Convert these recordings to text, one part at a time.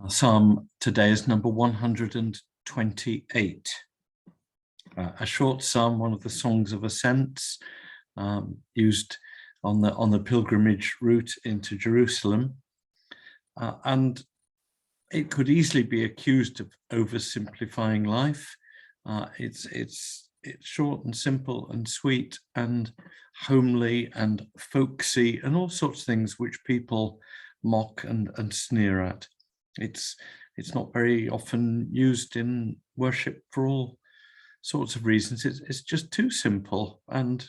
Our psalm today is number 128, a short psalm, one of the songs of ascents used on the pilgrimage route into Jerusalem, and it could easily be accused of oversimplifying life. It's short and simple and sweet and homely and folksy and all sorts of things which people mock and sneer at. It's not very often used in worship for all sorts of reasons. It's just too simple, and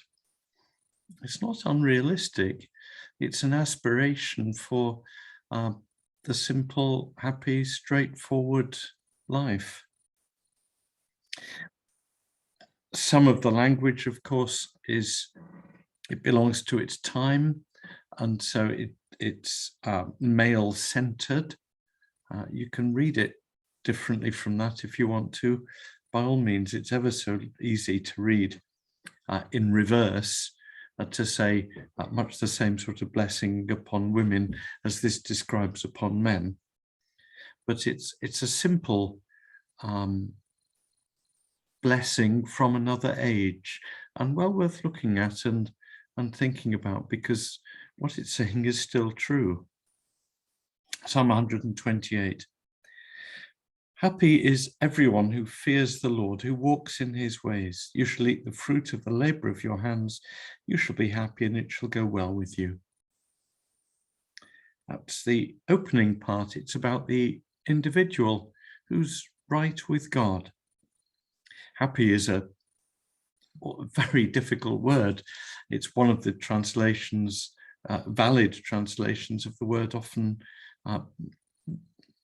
it's not unrealistic. It's an aspiration for the simple, happy, straightforward life. Some of the language, of course, it belongs to its time, and so it's male-centered. You can read it differently from that if you want to. By all means, it's ever so easy to read in reverse, to say much the same sort of blessing upon women as this describes upon men. But it's a simple blessing from another age, and well worth looking at and thinking about, because what it's saying is still true. Psalm 128. Happy is everyone who fears the Lord, who walks in his ways. You shall eat the fruit of the labor of your hands. You shall be happy, and it shall go well with you. That's the opening part. It's about the individual who's right with God. Happy is a very difficult word. It's one of the translations, valid translations of the word, often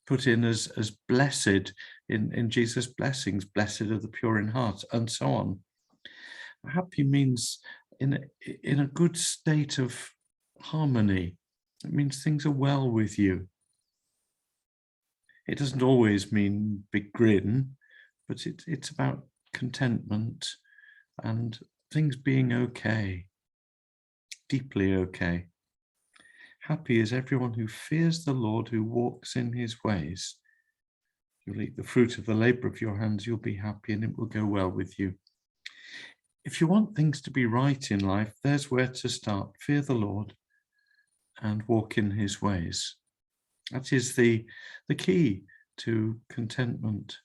put in as blessed in Jesus' blessings. Blessed are the pure in heart, and so on. Happy means in a good state of harmony. It means things are well with you. It doesn't always mean big grin, but it's about contentment and things being okay, deeply okay. Happy is everyone who fears the Lord, who walks in his ways. You'll eat the fruit of the labor of your hands, you'll be happy, and it will go well with you. If you want things to be right in life, there's where to start. Fear the Lord and walk in his ways. That is the key to contentment.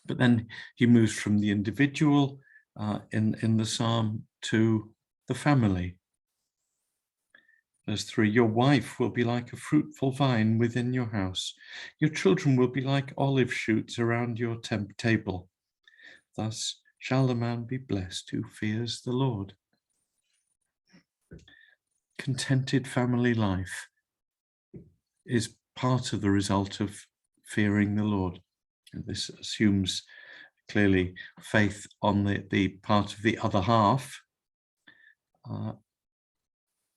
But then he moves from the individual in the psalm to the family. Verse 3, your wife will be like a fruitful vine within your house. Your children will be like olive shoots around your table. Thus shall the man be blessed who fears the Lord. Contented family life is part of the result of fearing the Lord. And this assumes clearly faith on the part of the other half.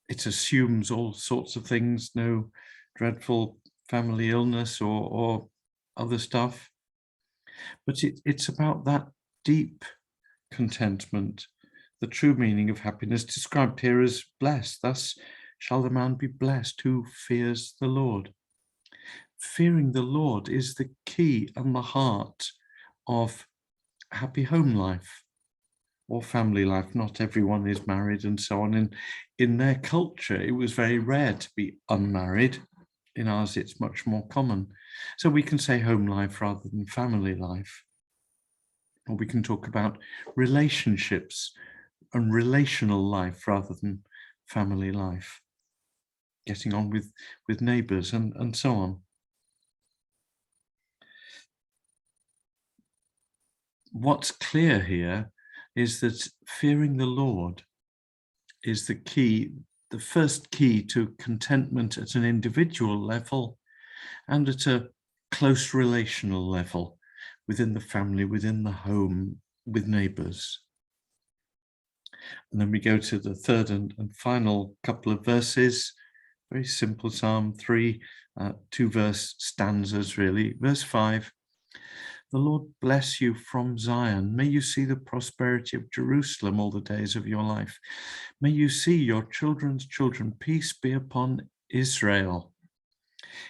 It assumes all sorts of things, no dreadful family illness or other stuff. But it's about that deep contentment, the true meaning of happiness, described here as blessed. Thus shall the man be blessed who fears the Lord. Fearing the Lord is the key and the heart of happy home life or family life. Not everyone is married and so on. In their culture, it was very rare to be unmarried. In ours, it's much more common. So we can say home life rather than family life. Or we can talk about relationships and relational life rather than family life. Getting on with neighbours and so on. What's clear here is that fearing the Lord is the key, the first key to contentment at an individual level and at a close relational level within the family, within the home, with neighbours. And then we go to the third and final couple of verses. Very simple Psalm 3, 2-verse stanzas really. Verse 5. The Lord bless you from Zion. May you see the prosperity of Jerusalem all the days of your life. May you see your children's children. Peace be upon Israel.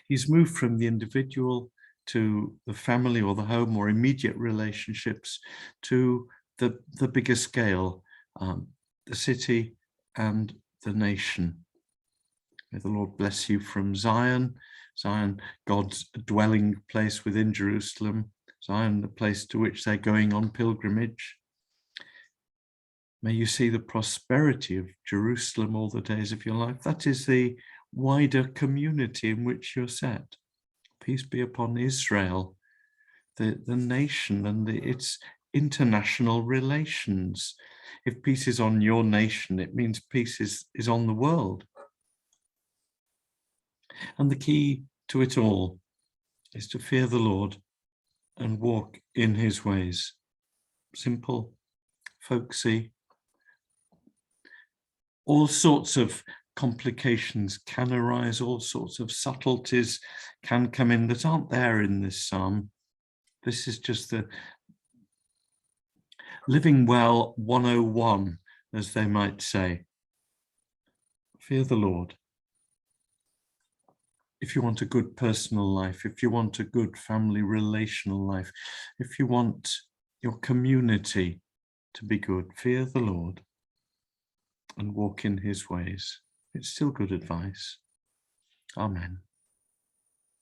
He's moved from the individual to the family or the home or immediate relationships to the bigger scale, the city and the nation. May the Lord bless you from Zion. Zion, God's dwelling place within Jerusalem. Zion, the place to which they're going on pilgrimage. May you see the prosperity of Jerusalem all the days of your life. That is the wider community in which you're set. Peace be upon Israel, the nation and its international relations. If peace is on your nation, it means peace is on the world. And the key to it all is to fear the Lord and walk in his ways. Simple, folksy. All sorts of complications can arise, all sorts of subtleties can come in that aren't there in this psalm. This is just the living well 101, as they might say. Fear the Lord. If you want a good personal life, if you want a good family relational life, if you want your community to be good, fear the Lord and walk in his ways. It's still good advice. Amen.